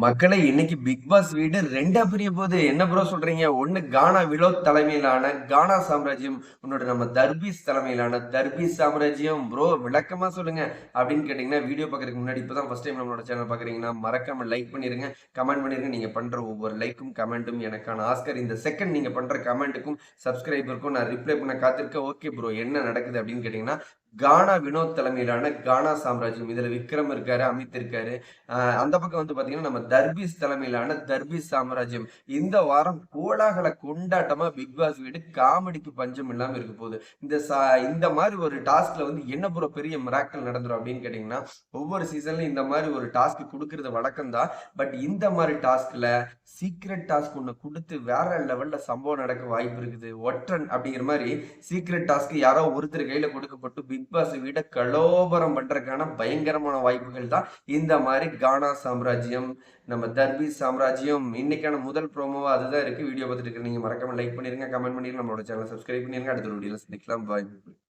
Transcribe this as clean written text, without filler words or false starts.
மக்களே இன்னைக்கு big pass வீடு ரெண்டா பிரிய போகுது. என்ன ப்ரோ சொல்றீங்க? ஒண்ணு கானா வினோத் தலைமையிலான கானா சாம்ராஜ்யம், இன்னொரு நம்ம தர்பீஸ் தலைமையிலான தர்பீஸ் சாம்ராஜ்யம். ப்ரோ விளக்கமா சொல்லுங்க அப்படின்னு கேட்டீங்கன்னா, வீடியோ பார்க்கறதுக்கு முன்னாடி இப்பதான் ஃபர்ஸ்ட் டைம் நம்மளோட சேனல் பார்க்குறீங்கன்னா மறக்காம லைக் பண்ணிருங்க, கமெண்ட் பண்ணிருங்க. நீங்க பண்ற ஒவ்வொரு லைக்கும் கமெண்ட்டும் எனக்கான ஆஸ்கர். இந்த செகண்ட் நீங்க பண்ற கமெண்ட்டுக்கும் சப்ஸ்கிரைபருக்கும் நான் ரிப்ளை பண்ண காத்திருக்கேன். ஓகே ப்ரோ, என்ன நடக்குது அப்படின்னு கேட்டீங்கன்னா, கானா வினோத் தலைமையிலான கானா சாம்ராஜ்யம். இதுல விக்ரம் இருக்காரு, அமித் இருக்காரு. அந்த பக்கம் வந்து பாத்தீங்கன்னா நம்ம தர்பீஸ் தலைமையிலான தர்பீஸ் சாம்ராஜ்யம். இந்த வாரம் கோலாகல கொண்டாட்டமா பிக் பாஸ் வீடு காமெடிக்கு பஞ்சம் இல்லாம இருக்க போகுது. இந்த மாதிரி ஒரு டாஸ்க்ல வந்து என்ன ப்ரோ பெரிய மிராக்கல் நடந்துரும் அப்படின்னு கேட்டீங்கன்னா, ஒவ்வொரு சீசன்லயும் இந்த மாதிரி ஒரு டாஸ்க் கொடுக்கறது வழக்கம் தான். பட் இந்த மாதிரி டாஸ்க்ல சீக்ரெட் டாஸ்க் ஒண்ணு கொடுத்து வேற லெவல்ல சம்பவம் நடக்க வாய்ப்பு இருக்குது. ஒற்றன் அப்படிங்கிற மாதிரி சீக்ரெட் டாஸ்க் யாரோ ஒருத்தர் கையில கொடுக்கப்பட்டு பிக் பாஸ் வீட கலோபரம் பண்றதுக்கான பயங்கரமான வாய்ப்புகள் தான் இந்த மாதிரி கானா சாம்ராஜ்யம், நம்ம தர்பீஸ் சாம்ராஜ்யம். இன்னைக்கான முதல் ப்ரோமோவா அதுதான் இருக்கு. வீடியோ பார்த்துட்டு இருக்க நீங்க மறக்காம லைக் பண்ணிருங்க, கமெண்ட் பண்ணிருங்க, நம்மளோட சேனல் சப்ஸ்கிரைப் பண்ணிருங்க. அடுத்த வீடியோல சந்திக்கலாம். பாய்.